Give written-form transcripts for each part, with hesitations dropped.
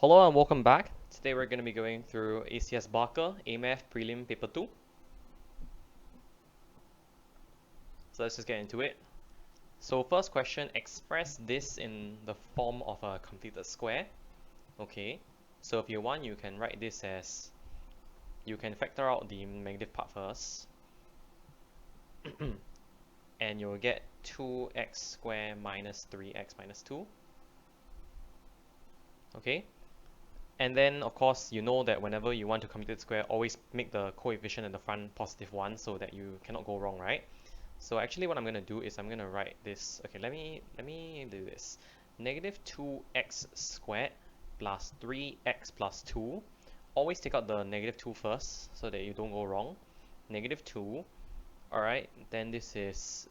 Hello and welcome back. Today we're going to be going through ACSBR, AMAth Prelim Paper 2. So let's just get into it. So first question, express this in the form of a completed square. Okay, so if you want, you can write this as, you can factor out the negative part first. And you'll get 2x squared minus 3x minus 2. Okay. And then, of course, you know that whenever you want to compute square, always make the coefficient at the front positive 1 so that you cannot go wrong, right? So actually what I'm going to do is I'm going to write this. Okay, let me do this. Negative 2x squared plus 3x plus 2. Always take out the negative 2 first so that you don't go wrong. Negative 2. Alright, then this is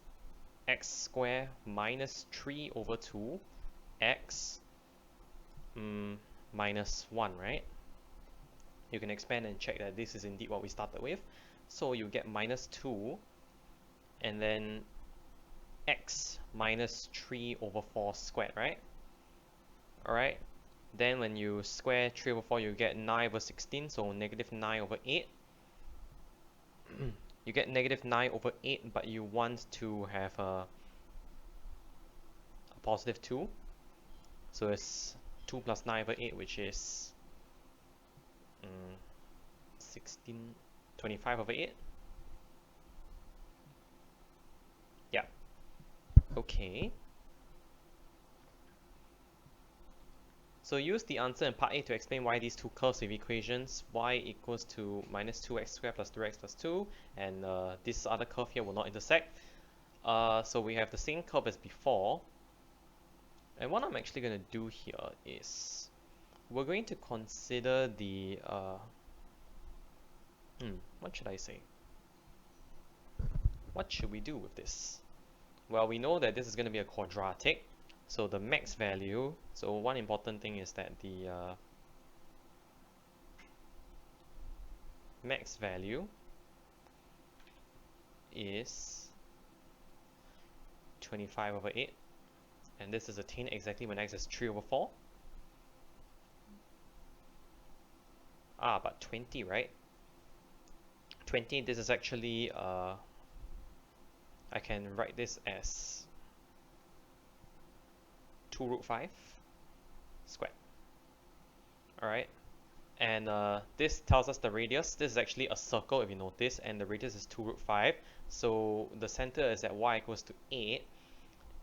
x squared minus 3 over 2. X minus 1, right? You can expand and check that this is indeed what we started with. So you get minus 2 and then x minus 3 over 4 squared, right? Alright, then when you square 3 over 4, you get 9 over 16, so negative 9 over 8. You get negative 9 over 8, but you want to have a positive 2. So it's 2 plus 9 over 8, which is 25 over 8. Yeah. Okay. So use the answer in part A to explain why these two curves with equations y equals to minus 2x squared plus 3x plus 2 and this other curve here will not intersect. So we have the same curve as before. And what I'm actually going to do here is we're going to consider the what should I say? What should we do with this? Well, we know that this is going to be a quadratic. So the max value, so one important thing is that the max value is 25 over 8. And this is attained exactly when x is 3 over 4. But 20, right? 20, this is actually, I can write this as 2 root 5 squared. Alright, and this tells us the radius. This is actually a circle if you notice, and the radius is 2 root 5. So the center is at y equals to 8,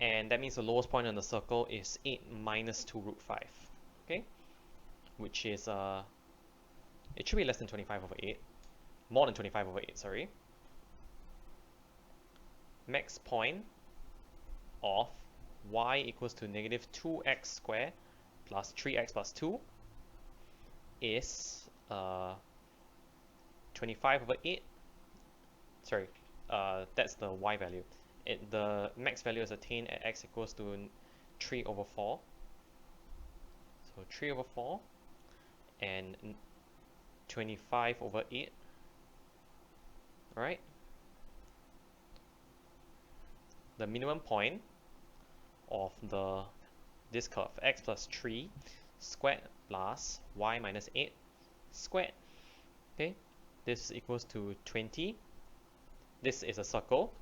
and that means the lowest point on the circle is 8 minus 2 root 5. Okay, which is, it should be less than 25 over 8. More than 25 over 8, sorry. Max point of y equals to negative 2x squared plus 3x plus 2 is 25 over 8. Sorry, that's the y value. The max value is attained at x equals to 3 over 4. So 3 over 4 and 25 over 8. Alright. The minimum point of this curve, x plus 3 squared plus y minus 8 squared. Okay, this equals to 20. This is a circle.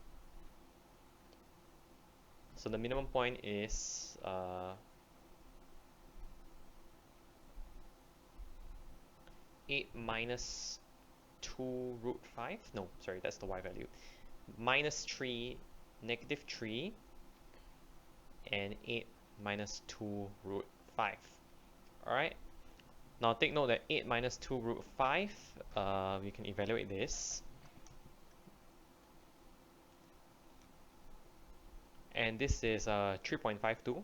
So the minimum point is 8 minus 2 root 5. No, sorry, that's the y value. Minus 3, negative 3, and 8 minus 2 root 5. Alright, now take note that 8 minus 2 root 5, we can evaluate this. And this is 3.52,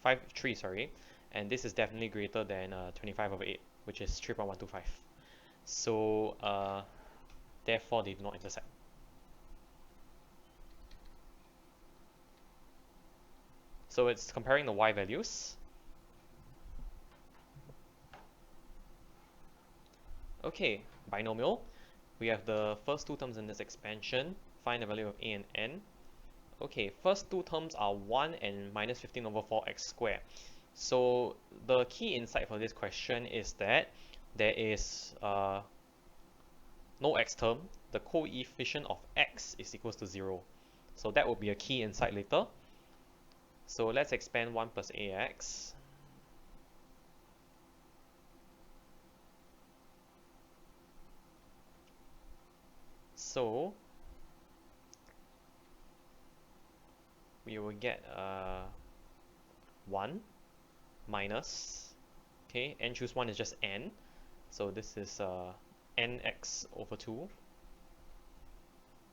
53, sorry, and this is definitely greater than 25 over 8, which is 3.125. So therefore they do not intersect. So it's comparing the y values. Okay, binomial. We have the first two terms in this expansion. Find the value of a and n. Okay, first two terms are 1 and minus 15 over 4x squared. So the key insight for this question is that there is no x term. The coefficient of x is equals to 0. So that will be a key insight later. So let's expand 1 plus ax. So we will get 1 minus, okay, n choose 1 is just n. So this is nx over 2.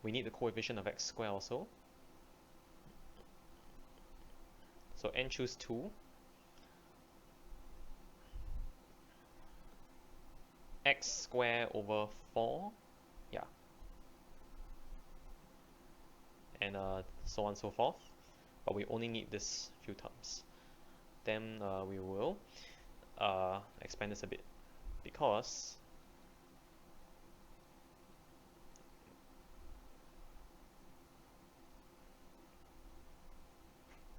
We need the coefficient of x squared also. So n choose 2. X squared over 4. Yeah. And so on and so forth. But we only need this few terms. Then we will expand this a bit, because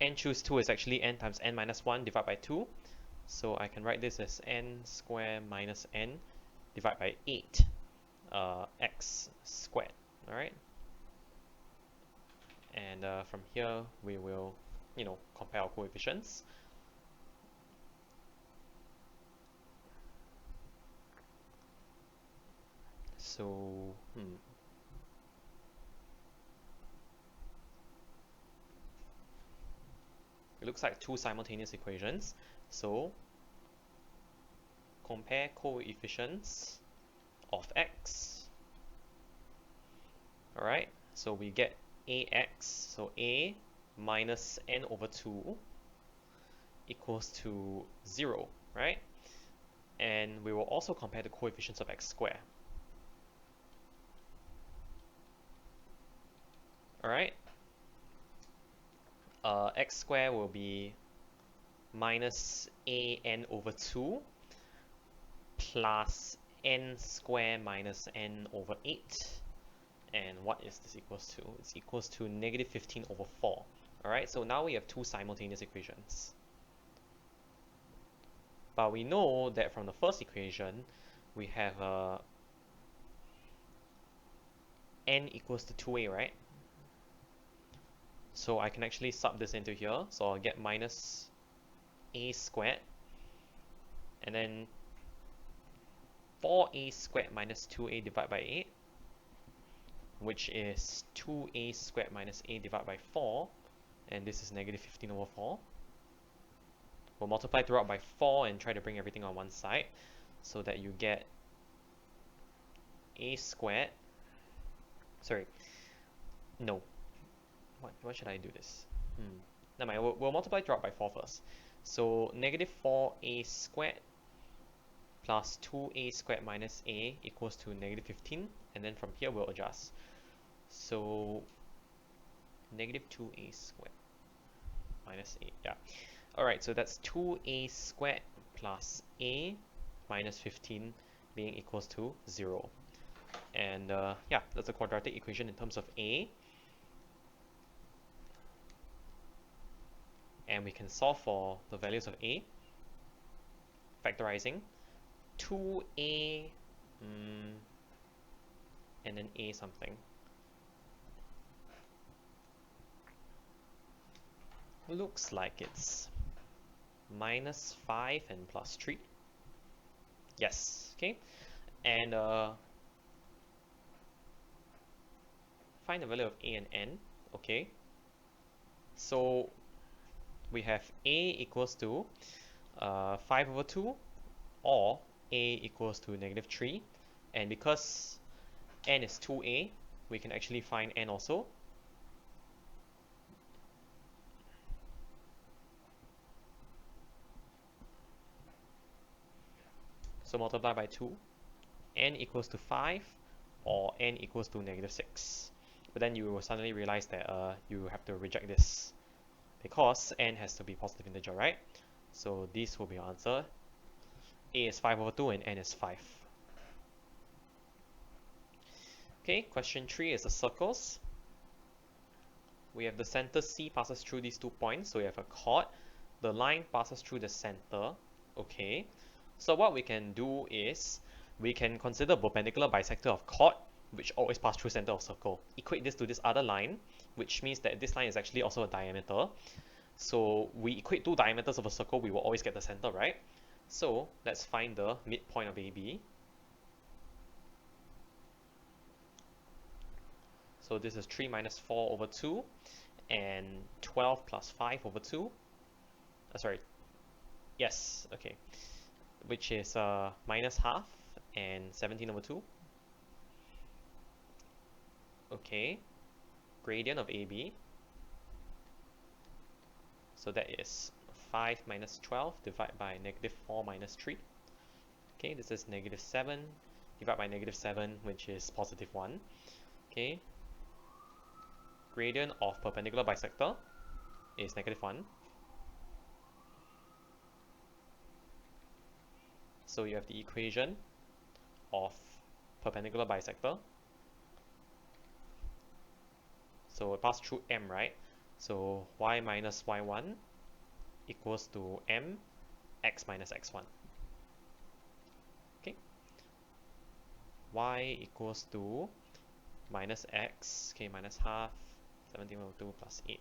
n choose 2 is actually n times n minus 1 divided by 2. So I can write this as n squared minus n divided by 8 x squared. Alright? And from here we will, compare our coefficients. So, it looks like two simultaneous equations. So, compare coefficients of x. Alright, so we get ax, so a minus n over 2 equals to 0, right? And we will also compare the coefficients of x squared. Alright, x squared will be minus an over 2 plus n squared minus n over 8. And what is this equals to? It's equals to negative 15 over 4. Alright, so now we have two simultaneous equations. But we know that from the first equation, we have n equals to 2a, right? So I can actually sub this into here. So I'll get minus a squared. And then 4a squared minus 2a divided by 8, which is 2a squared minus a divided by 4. And this is negative 15 over 4. We'll multiply throughout by 4 and try to bring everything on one side, so that you get a squared. Sorry. No. Why should I do this? Never mind, we'll multiply throughout by 4 first. So negative 4a squared plus 2a squared minus a equals to negative 15. And then from here we'll adjust. So negative 2a squared minus a. Yeah. Alright, so that's 2a squared plus a minus 15 being equals to 0. And yeah, that's a quadratic equation in terms of a. And we can solve for the values of a, factorizing 2a and then a something. Looks like it's minus 5 and plus 3. Yes, okay. And find the value of a and n, okay. So we have a equals to 5 over 2, or a equals to negative 3. And because n is 2a, we can actually find n also. So multiply by 2, n equals to 5, or n equals to negative 6. But then you will suddenly realize that you have to reject this, because n has to be positive integer, right? So this will be your answer. A is 5 over 2 and n is 5. Okay, question 3 is the circles. We have the center C passes through these 2 points, so we have a chord. the line passes through the center. Okay, so what we can do is we can consider perpendicular bisector of chord, which always pass through center of circle. Equate this to this other line, which means that this line is actually also a diameter. So we equate two diameters of a circle, we will always get the center, right? So let's find the midpoint of AB. So this is 3 minus 4 over 2 and 12 plus 5 over 2. Sorry, yes, okay. Which is minus half and 17 over 2. Okay, gradient of AB. So that is 5 minus 12 divided by negative 4 minus 3. Okay, this is negative 7 divided by negative 7, which is positive 1. Okay, gradient of perpendicular bisector is negative 1. So you have the equation of perpendicular bisector. So it passes through M, right? So y minus y1 equals to m x minus x1. Okay. Y equals to minus x, okay, minus half, 17 over 2 plus 8.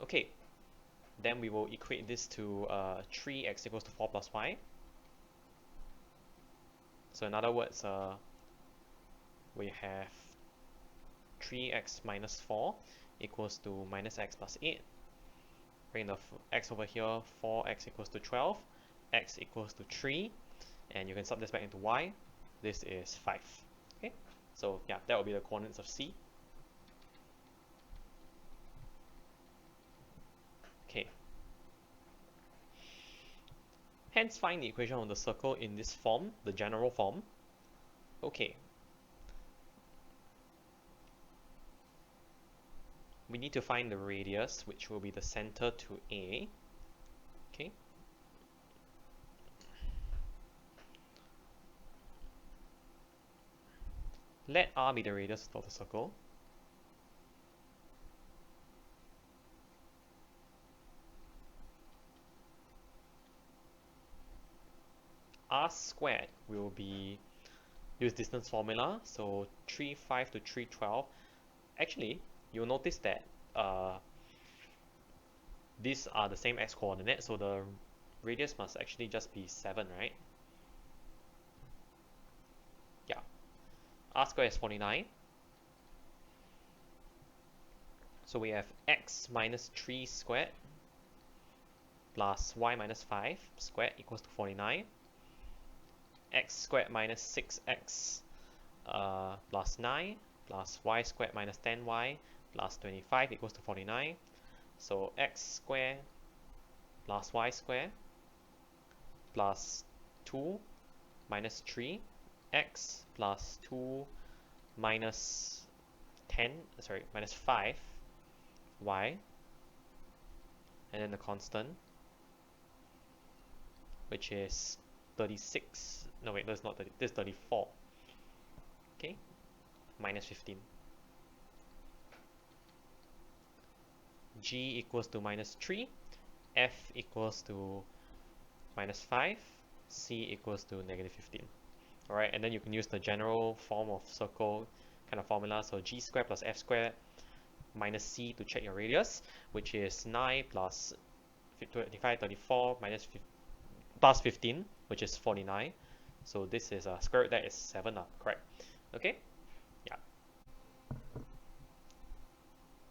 Okay, then we will equate this to 3x equals to 4 plus y. So in other words, we have 3x minus 4 equals to minus x plus 8. Bring the x over here, 4x equals to 12, x equals to 3, and you can sub this back into y. This is 5. Okay, so yeah, that will be the coordinates of C. Okay. Hence, find the equation of the circle in this form, the general form. Okay. We need to find the radius, which will be the center to A. Okay. Let R be the radius of the circle. R squared will be use distance formula, so 3,5 to 3,12. Actually, you'll notice that these are the same x coordinates, so the radius must actually just be 7, right? Yeah. R squared is 49. So we have x minus 3 squared plus y minus 5 squared equals to 49. X squared minus 6x plus 9 plus y squared minus 10y plus 25 equals to 49. So x squared plus y squared plus 2 minus 3 x plus 2 minus 5 y, and then the constant, which is 36. No, wait, that's not 30. This is 34. Okay, minus 15. G equals to minus 3, F equals to minus 5, C equals to negative 15. Alright, and then you can use the general form of circle kind of formula. So G squared plus F squared minus C to check your radius, which is 9 plus 25, 34 minus plus 15, which is 49. So this is square root, that is 7, correct? Okay, yeah.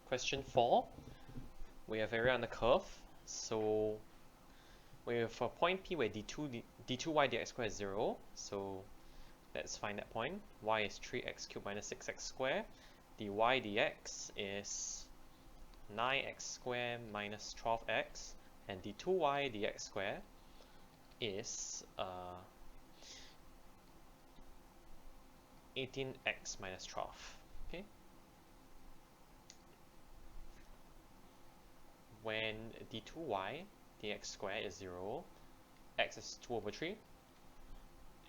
Question 4. We have area under curve. So we have a point P where d2y dx squared is 0. So let's find that point. Y is 3x cubed minus 6x squared. dy dx is 9x squared minus 12x. And d2y dx squared is 18x minus 12. Okay. When d2y dx squared is 0, x is 2 over 3,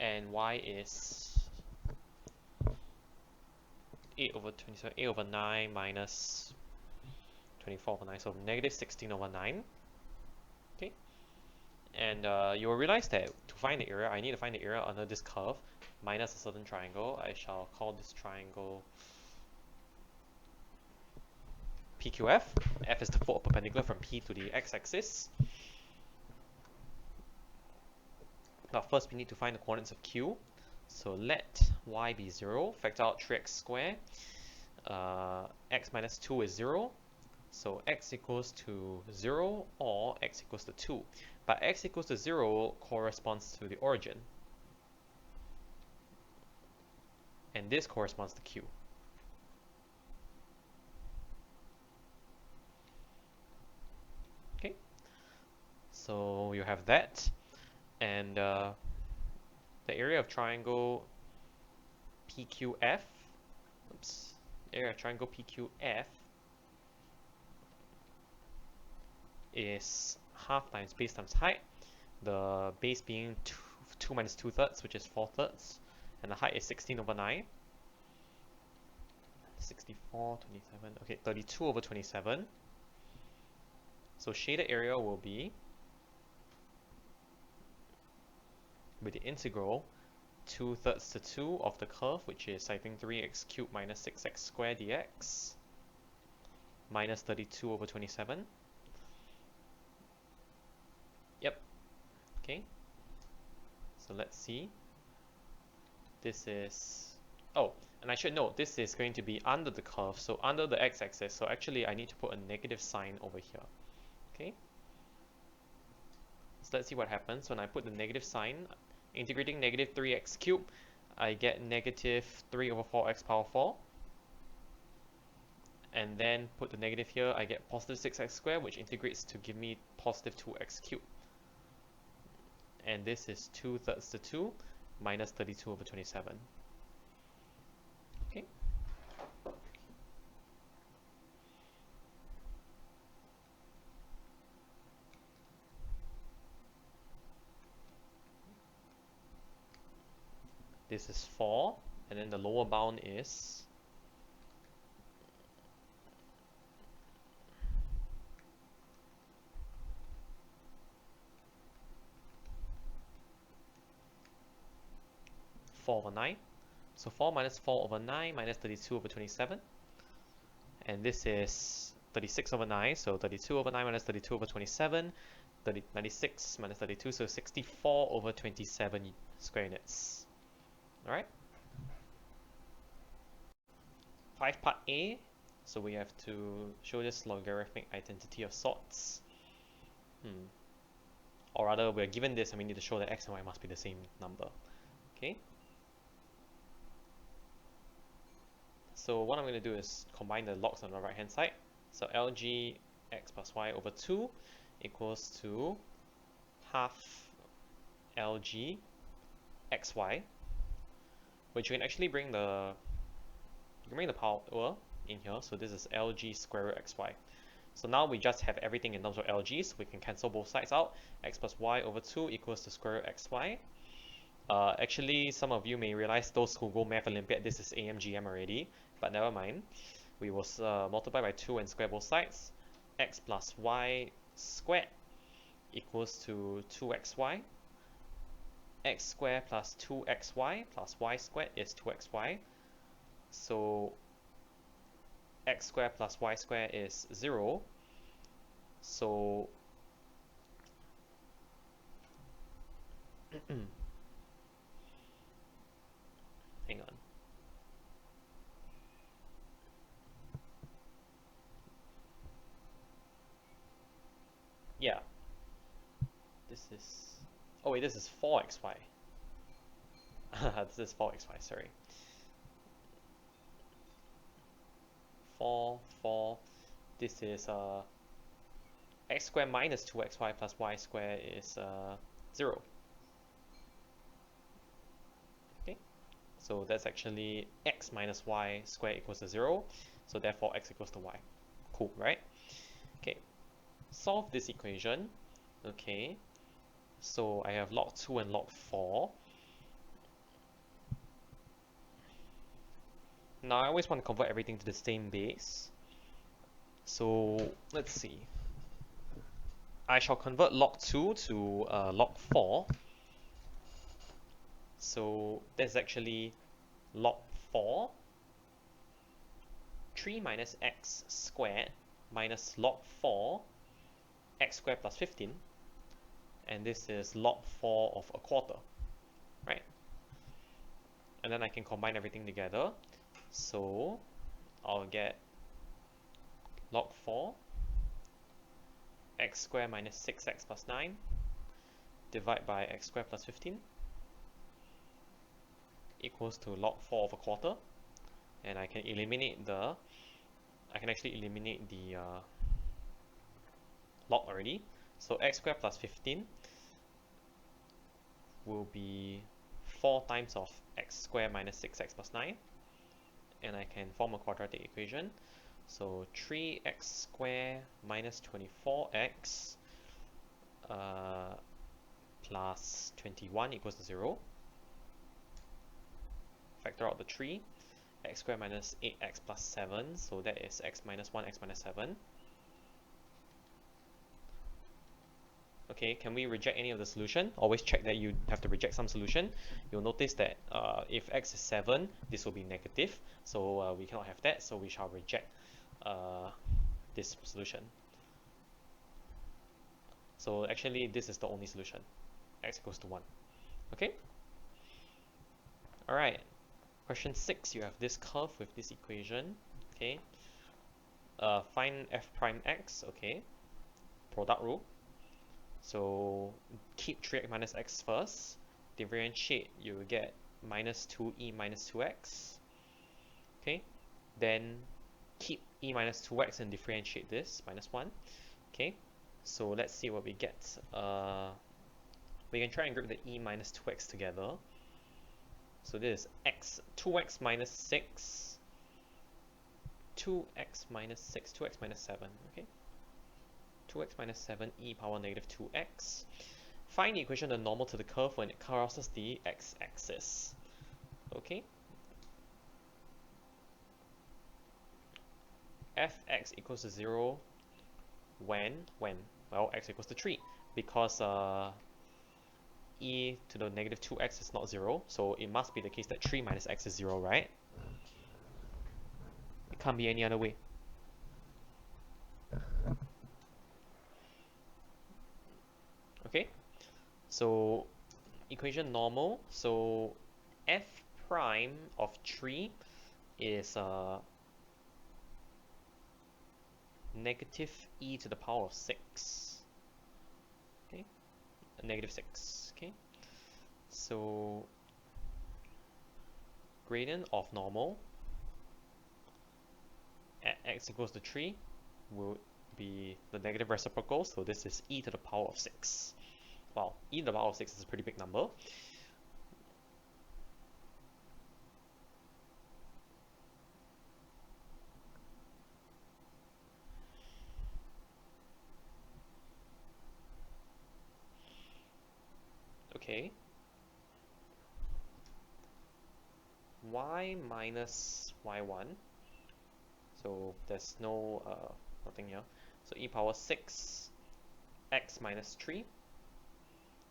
and y is 8 over 27, 8 over 9 minus 24 over 9, so negative 16 over 9. Okay, and you will realize that to find the area, I need to find the area under this curve minus a certain triangle. I shall call this triangle PQF. F is the fourth perpendicular from P to the x-axis. Now first we need to find the coordinates of Q. So let y be 0, factor out 3x squared. X minus 2 is 0. So x equals to 0 or x equals to 2. But x equals to 0 corresponds to the origin. And this corresponds to Q. Okay, so you have that. And the area of triangle PQF, area of triangle PQF is half times base times height, the base being 2 minus 2/3, which is 4/3, and the height is 16 over 9. 64, 27, okay, 32 over 27. So shaded area will be with the integral 2/3 to 2 of the curve, which is I think 3x cubed minus 6x squared dx, minus 32 over 27. Yep. Okay. So let's see. This is, oh, and I should note this is going to be under the curve, so under the x-axis. So actually I need to put a negative sign over here. Okay. So let's see what happens when I put the negative sign. Integrating negative 3x cubed, I get negative 3 over 4x power 4. And then put the negative here, I get positive 6x squared, which integrates to give me positive 2x cubed. And this is 2/3 to 2 minus 32 over 27. Okay. This is 4, and then the lower bound is 4 over 9. So 4 minus 4 over 9 minus 32 over 27. And this is 36 over 9, so 32 over 9 minus 32 over 27. 96 minus 32, so 64 over 27 square units. Alright. 5 part A. So we have to show this logarithmic identity of sorts. Or rather, we're given this and we need to show that x and y must be the same number. Okay. So what I'm going to do is combine the logs on the right hand side. So LG x plus y over 2 equals to half LG xy, which you can actually bring the power in here. So this is LG square root xy. So now we just have everything in terms of LGs. We can cancel both sides out. X plus y over 2 equals to square root xy. Actually, some of you may realize, those who go Math Olympiad, this is AMGM already, but never mind. We will multiply by 2 and square both sides. X plus y squared equals to 2xy. X squared plus 2xy plus y squared is 2xy. So x squared plus y squared is 0. So hang on. Yeah. This is, oh wait, this is 4xy. This is 4xy, sorry. 4. This is x squared minus 2xy plus y squared is 0. Okay, so that's actually x minus y squared equals to 0. So therefore x equals to y. Cool, right? Okay, solve this equation. Okay, so I have log 2 and log 4. Now I always want to convert everything to the same base. So let's see. I shall convert log 2 to log 4. So that's actually log 4, 3 minus x squared minus log 4, x squared plus 15. And this is log 4 of a quarter, right? And then I can combine everything together. So I'll get log 4, x squared minus 6x plus 9, divide by x squared plus 15, equals to log 4 of a quarter. And I can actually eliminate the log already. So x squared plus 15 will be 4 times of x squared minus 6x plus 9. And I can form a quadratic equation. So 3x squared minus 24x plus 21 equals to 0. Factor out the 3. X squared minus 8x plus 7. So that is x minus 1, x minus 7. Okay, can we reject any of the solution? Always check that you have to reject some solution. You'll notice that if x is 7, this will be negative. So we cannot have that. So we shall reject this solution. So actually, this is the only solution. X equals to 1. Okay? Alright. Question 6, you have this curve with this equation. Okay. Find f prime x. Okay. Product rule. So keep 3x minus x first. Differentiate, you will get minus 2e minus 2x. Okay. Then keep e minus 2x and differentiate this, minus 1. Okay. So let's see what we get. We can try and group the e minus 2x together. So this is x, 2x minus 6, 2x minus 6, 2x minus 7, okay? 2x minus 7 e power negative 2x. Find the equation of the normal to the curve when it crosses the x-axis, okay? Fx equals to 0 when? Well, x equals to 3, because e to the negative 2x is not 0, so it must be the case that 3 minus x is 0, right? It can't be any other way. Okay, so equation normal, so f prime of 3 is negative e to the power of 6, okay, negative 6, okay. So gradient of normal at x equals to 3 will be the negative reciprocal, so this is e to the power of 6. Well, e to the power of 6 is a pretty big number. Okay. Y minus y1. So there's no nothing here. So e power 6 x minus 3.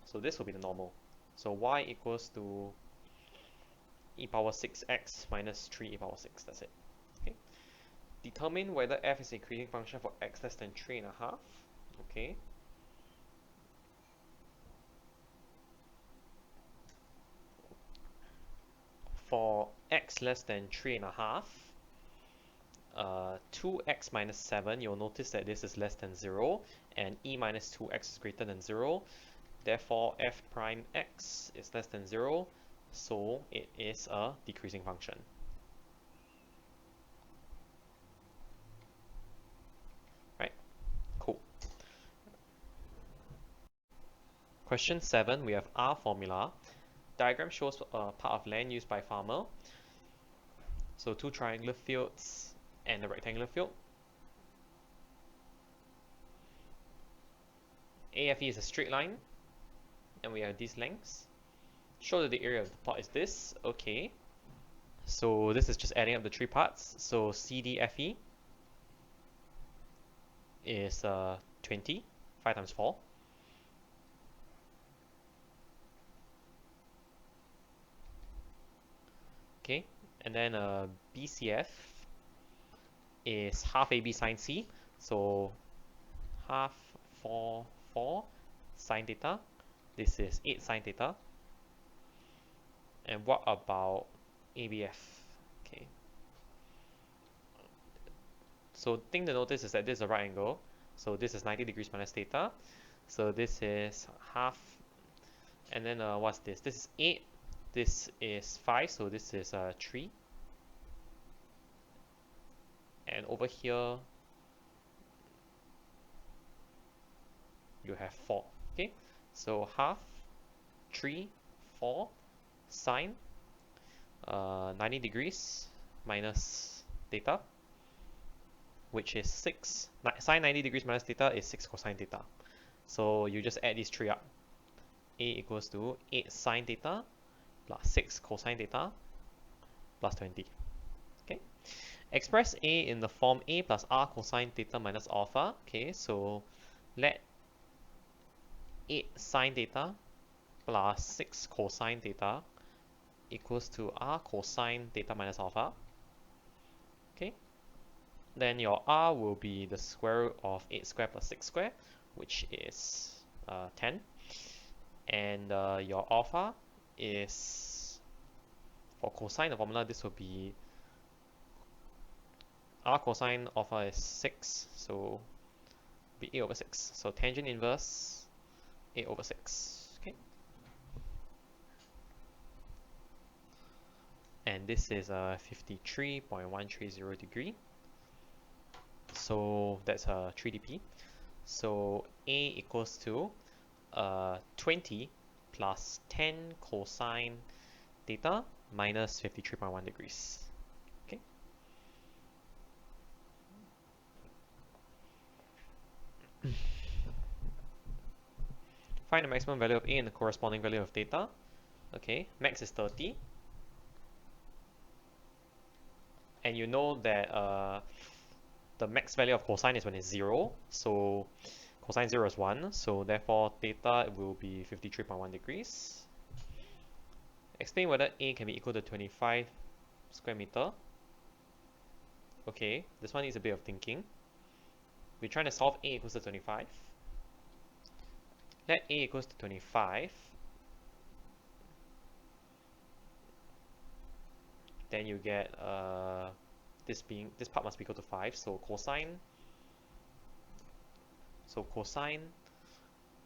So this will be the normal. So y equals to e power 6x minus 3 e power 6. That's it. Okay. Determine whether f is a increasing function for x less than 3.5. Okay. For x less than 3.5, 2x minus 7, you'll notice that this is less than 0, and e minus 2x is greater than 0. Therefore, f prime x is less than 0, so it is a decreasing function. Right? Cool. Question 7, we have R formula. Diagram shows a part of land used by farmer. So 2 triangular fields and a rectangular field. AFE is a straight line, and we have these lengths. Show that the area of the plot is this. Okay. So this is just adding up the 3 parts. So CDFE is 20, 5 times 4. Okay, and then BCF is half AB sine C, so half 4 sine theta. This is 8 sine theta. And what about ABF? Okay, so thing to notice is that this is a right angle, so this is 90 degrees minus theta, so this is half, and then what's this? This is 8, this is 5, so this is 3, and over here you have 4. Okay, so half 3 4 sine 90 degrees minus theta, which is 6. Sine 90 degrees minus theta is 6 cosine theta. So you just add these three up. A equals to 8 sine theta plus 6 cosine theta plus 20. Okay. Express A in the form A plus R cosine theta minus alpha. Okay, so let 8 sine theta plus 6 cosine theta equals to R cosine theta minus alpha. Okay. Then your R will be the square root of 8 squared plus 6 squared, which is 10. And your alpha is, for cosine, the formula, this will be R cosine alpha is 6, so be 8 over 6. So tangent inverse 8 over 6. Okay. And this is 53.130 degree. So that's 3 dp. So A equals to 20 plus 10 cosine theta minus 53.1 degrees. Okay. Find the maximum value of A and the corresponding value of theta. Okay, max is 30. And you know that the max value of cosine is when it's 0. So cosine 0 is 1. So therefore theta will be 53.1 degrees. Explain whether A can be equal to 25 square meter. Okay, this one needs a bit of thinking. We're trying to solve A equals to 25. Let A equals to 25. Then you get this part must be equal to 5. So cosine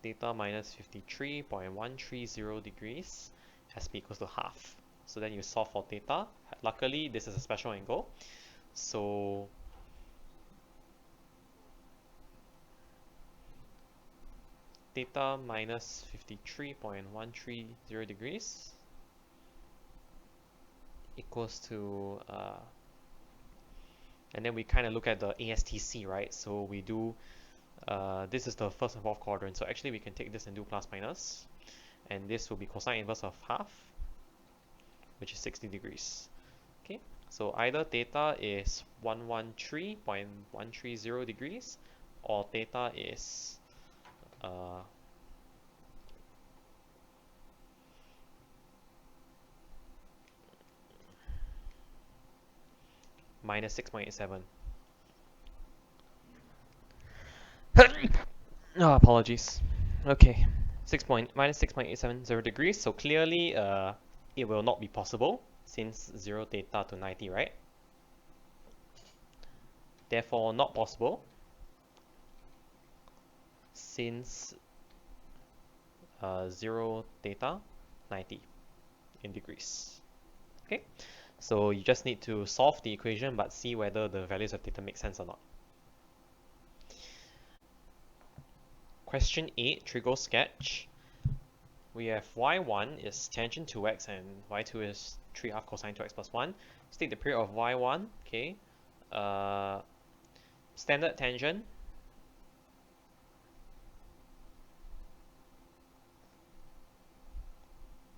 theta minus 53.130 degrees has to be equals to half. So then you solve for theta. Luckily, this is a special angle. So theta minus 53.130 degrees equals to, and then we kind of look at the ASTC, right? So we do, this is the first and fourth quadrant. So actually we can take this and do plus minus. And this will be cosine inverse of half, which is 60 degrees. Okay, so either theta is 113.130 degrees, or theta is minus 6.87. Oh, apologies. Okay, minus 6.870 degrees. So clearly, it will not be possible since 0 theta to 90, right? Therefore, not possible since 0 theta 90 in degrees. Okay, so you just need to solve the equation but see whether the values of theta make sense or not. Question 8, trigo sketch. We have y1 is tangent to x and y2 is 3 half cosine 2x plus 1. State the period of y1. Okay, standard tangent.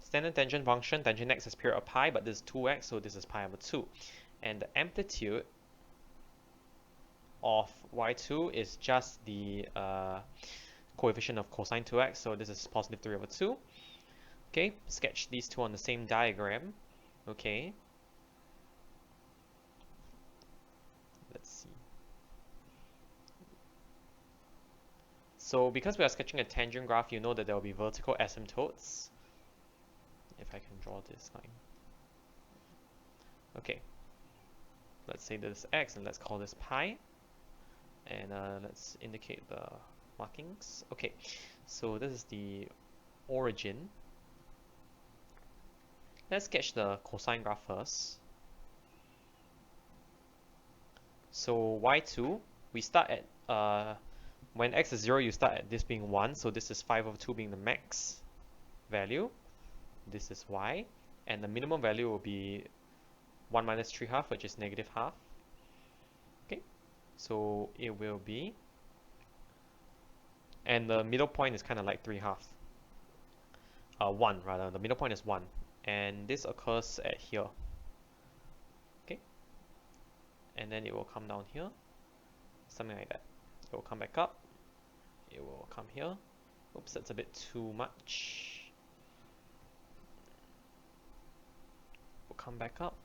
Standard tangent function, tangent x is period of pi, but this is 2x, so this is pi over 2. And the amplitude of y2 is just the coefficient of cosine 2x, so this is positive 3 over 2. Okay, sketch these two on the same diagram. Okay, let's see. So because we are sketching a tangent graph, you know that there will be vertical asymptotes. If I can draw this line. Okay, let's say this is x and let's call this pi. And let's indicate the markings. Okay, so this is the origin. Let's sketch the cosine graph first. So y2, we start at, when x is 0, you start at this being 1, so this is 5 over 2 being the max value. This is y, and the minimum value will be 1 minus 3 half, which is negative half. Okay, so it will be, and the middle point is kind of like 3 half. 1 rather, the middle point is 1, and this occurs at here. Okay, and then it will come down here, something like that. It will come back up, it will come here. Oops, that's a bit too much. It will come back up,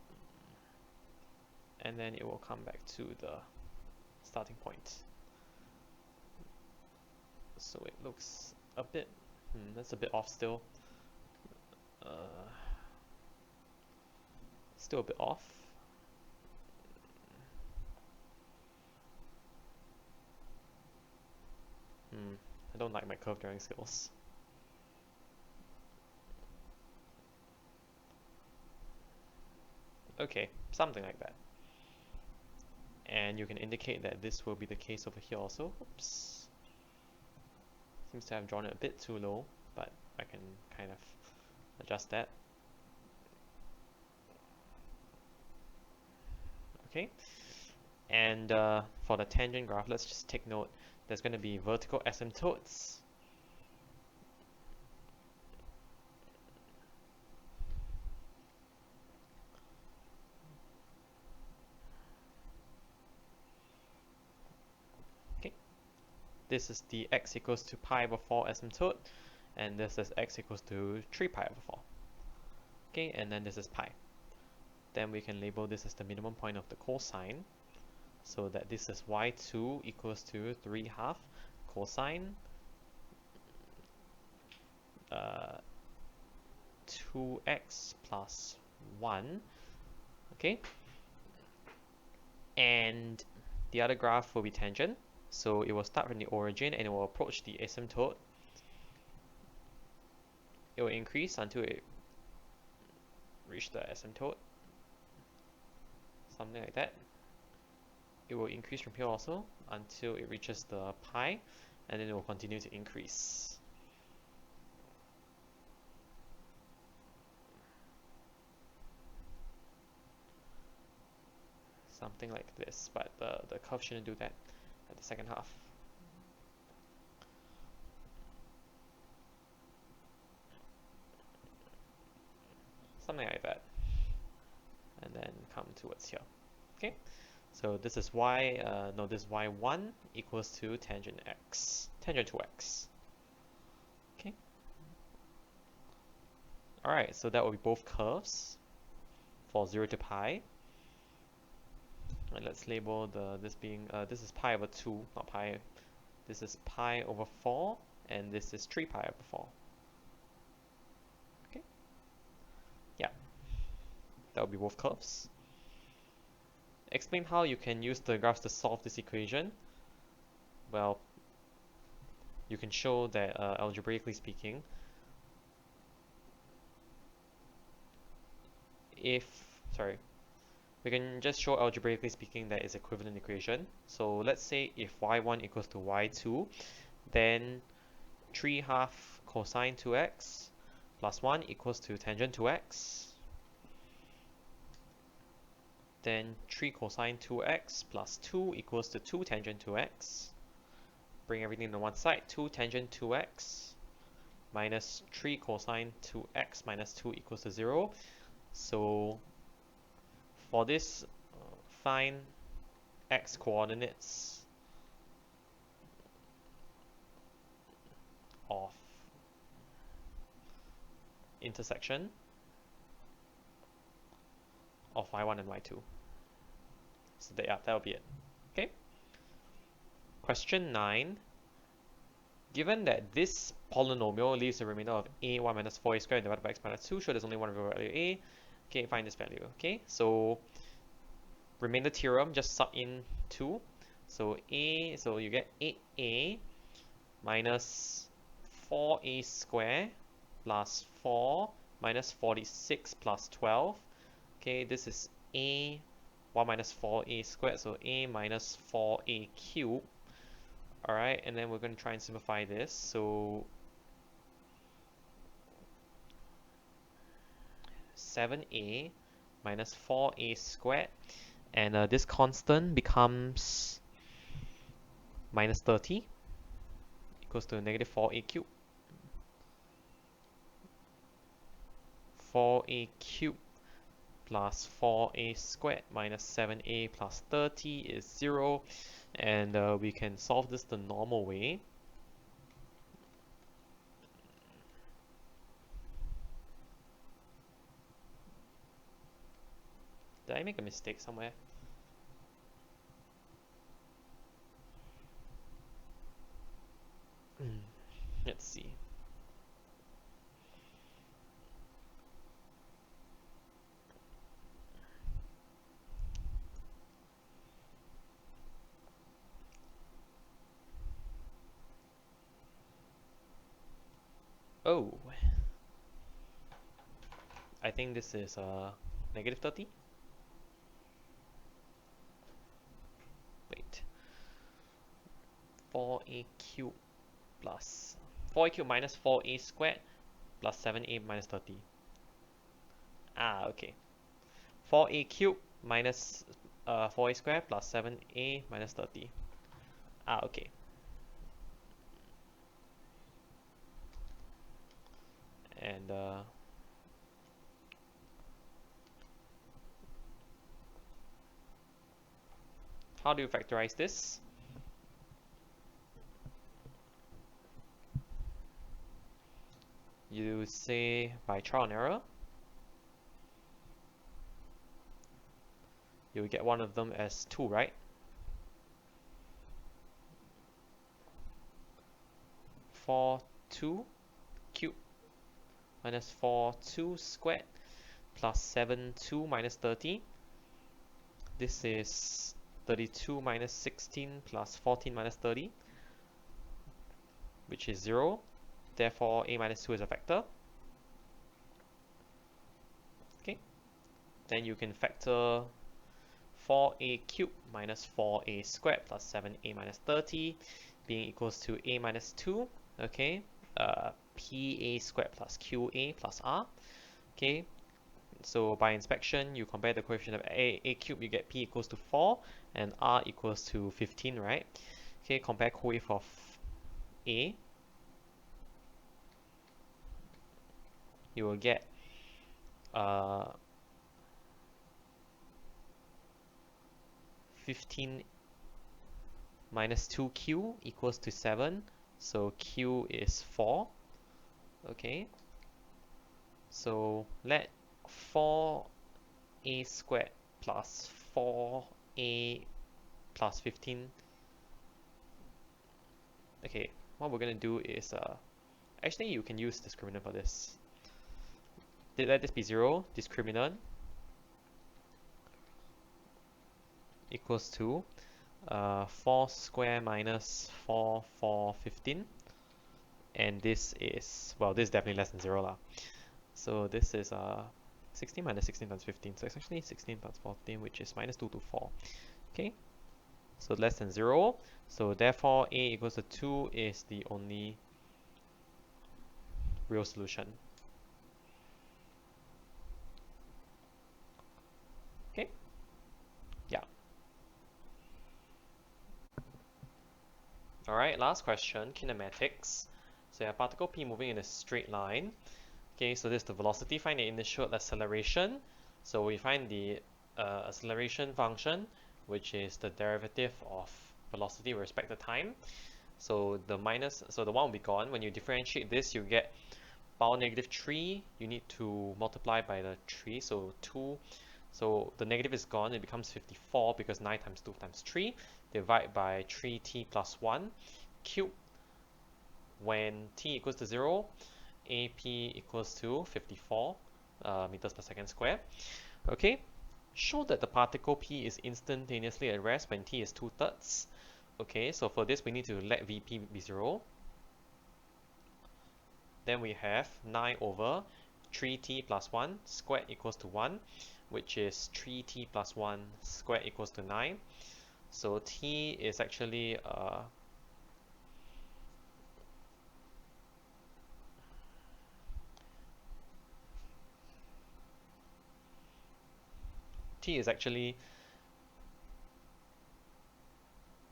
and then it will come back to the starting point. So it looks a bit, that's a bit off still. Still a bit off. I don't like my curve drawing skills. Okay, something like that. And you can indicate that this will be the case over here also. Oops. Seems to have drawn it a bit too low, but I can kind of adjust that. Okay, and for the tangent graph, let's just take note, there's going to be vertical asymptotes. Okay, this is the x equals to pi over 4 asymptote, and this is x equals to 3 pi over 4. Okay, and then this is pi. Then we can label this as the minimum point of the cosine, so that this is y2 equals to 3 half cosine 2x plus 1. Okay, and the other graph will be tangent, so it will start from the origin and it will approach the asymptote. It will increase until it reaches the asymptote, something like that. It will increase from here also until it reaches the pi, and then it will continue to increase. Something like this, but the curve shouldn't do that at the second half. Something like that. And then come towards here. Okay, so this is this is y1 equals to tangent x, tangent to x. Okay. Alright, so that will be both curves for 0 to pi. And let's label this being, this is pi over 2, not pi. This is pi over 4, and this is 3 pi over 4. Okay. Yeah. That will be both curves. Explain how you can use the graphs to solve this equation. Well, you can show that algebraically speaking, we can just show algebraically speaking that it's equivalent equation. So let's say if y1 equals to y2, then 3 half cosine 2x plus 1 equals to tangent 2x. Then 3 cosine 2x plus 2 equals to 2 tangent 2x. Bring everything to one side. 2 tangent 2x minus 3 cosine 2x minus 2 equals to 0. So for this, find x coordinates of intersection of y1 and y2. So that'll be it. Okay. Question 9. Given that this polynomial leaves a remainder of a1 minus 4a squared divided by x minus 2, show there's only one value a. Okay, find this value. Okay, so remainder theorem, just sub in 2. So you get 8a minus 4a squared plus 4 minus 46 plus 12. Okay, this is a 1 minus 4a squared, so a minus 4a cubed. Alright, and then we're going to try and simplify this. So 7a minus 4a squared, and this constant becomes minus 30 equals to negative 4a cubed. 4a cubed plus 4a squared minus 7a plus 30 is 0, and we can solve this the normal way. Did I make a mistake somewhere? Let's see. Oh, I think this is negative 30. Wait, 4a cubed plus 4a cubed minus 4a squared plus 7a minus 30. Okay. 4a cubed minus 4a squared plus 7a minus 30. Okay. And how do you factorize this? You say by trial and error. You will get one of them as 2, right? 4(2) cubed minus 4(2) squared plus 7(2) minus 30. This is 32 minus 16 plus 14 minus 30, which is 0. Therefore, a minus 2 is a factor. Okay. Then you can factor 4a cubed minus 4a squared plus 7a minus 30 being equals to a minus 2. Okay. Pa squared plus qa plus r. Okay. So by inspection, you compare the coefficient of a cubed, you get p equals to 4 and r equals to 15, right? Okay, compare coef of a. You will get 15 minus 2q equals to 7. So q is 4. Okay. So let 4a squared plus 4a plus 15. Okay, what we're going to do is, actually you can use discriminant for this. Let this be 0, discriminant equals to 4 square minus 4, 15. And this is, well, this is definitely less than 0 lah. So this is 16 minus 16 times 15. So it's actually 16 times 14, which is minus 2 to 4. Okay, so less than 0. So therefore, a equals to 2 is the only real solution. Okay, yeah. Alright, last question, kinematics. So you have particle p moving in a straight line. Okay, so this is the velocity. Find the initial acceleration. So we find the acceleration function, which is the derivative of velocity with respect to time. So the one will be gone. When you differentiate this, you get power negative 3. You need to multiply by the 3, so 2. So the negative is gone, it becomes 54 because 9 times 2 times 3. Divide by 3t plus 1 cube. When t equals to 0, AP equals to 54 meters per second square. Okay, show that the particle P is instantaneously at rest when t is 2/3. Okay, so for this we need to let Vp be 0. Then we have 9 over 3t plus 1 squared equals to 1, which is 3t plus 1 squared equals to 9. So t is actually t is actually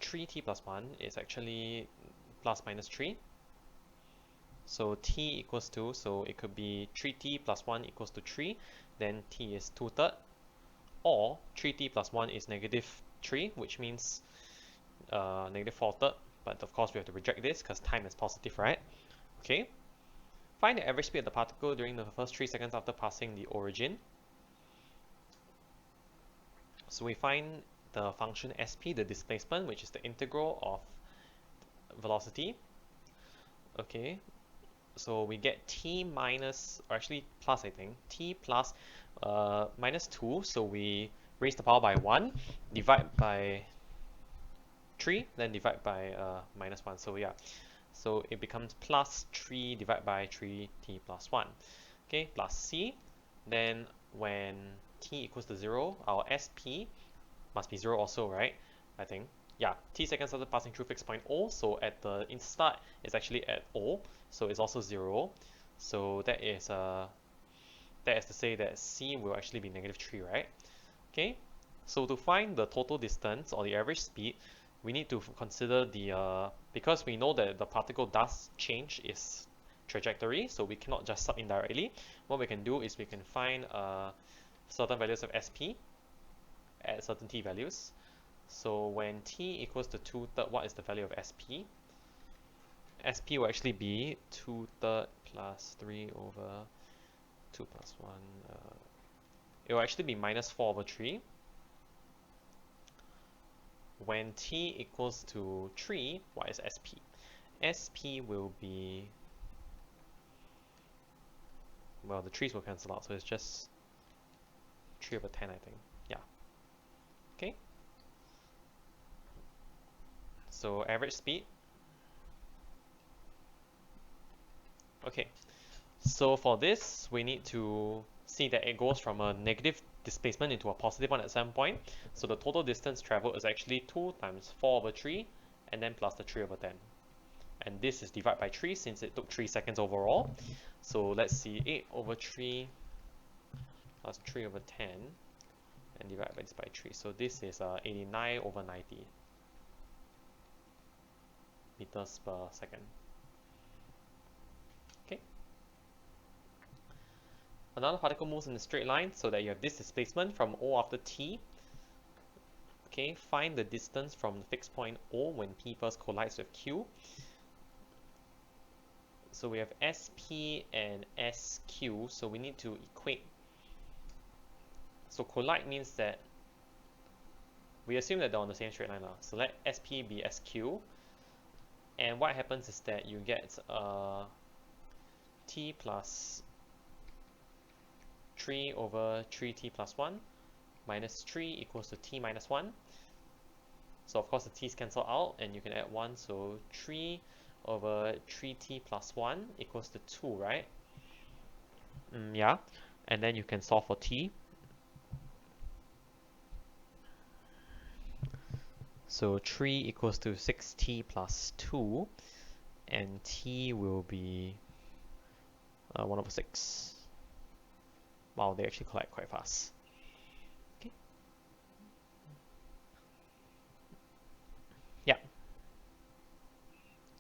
3t plus 1 is actually plus minus 3. So t equals to, so it could be 3t plus 1 equals to 3, then t is 2/3, or 3t plus 1 is negative 3, which means negative 4/3, but of course we have to reject this because time is positive, right? Okay. Find the average speed of the particle during the first 3 seconds after passing the origin. So we find the function sp, the displacement, which is the integral of velocity. Okay, so we get t minus, or actually plus, I think, t plus minus 2, so we raise the power by 1, divide by 3, then divide by minus 1, so yeah. So it becomes plus 3 divided by 3t plus 1. Okay, plus c. Then when t equals to 0, our sp must be 0 also, right? I think. Yeah, t seconds after passing through fixed point O, so at the start it's actually at O, so it's also 0. So that is to say that c will actually be negative 3, right? Okay, so to find the total distance or the average speed, we need to consider the because we know that the particle does change its trajectory, so we cannot just sub indirectly. What we can do is we can find certain values of sp at certain t values. So when t equals to 2/3, what is the value of sp? Sp will actually be 2/3 plus 3 over 2 plus 1. It will actually be minus 4 over 3. When t equals to 3, what is sp? Sp will be, well, the 3's will cancel out, so it's just 3 over 10, I think. Yeah. Okay. So average speed. Okay. So for this, we need to see that it goes from a negative displacement into a positive one at some point. So the total distance traveled is actually 2 times 4 over 3, and then plus the 3 over 10. And this is divided by 3 since it took 3 seconds overall. So let's see, 8 over 3 plus 3 over 10, and divide by this by 3. So this is 89 over 90 meters per second. Okay. Another particle moves in a straight line so that you have this displacement from O after t. Okay, find the distance from the fixed point O when P first collides with Q. So we have SP and SQ, so we need to equate. So collide means that we assume that they're on the same straight line now. So let SP be SQ, and what happens is that you get t plus 3 over 3t plus 1 minus 3 equals to t minus 1. So of course the t's cancel out and you can add 1, so 3 over 3t plus 1 equals to 2, right? Yeah, and then you can solve for t. So 3 equals to 6t plus 2, and t will be 1 over 6. Wow, they actually collide quite fast. Okay. Yeah.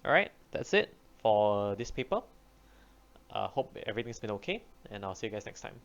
Alright, that's it for this paper. Hope everything's been okay, and I'll see you guys next time.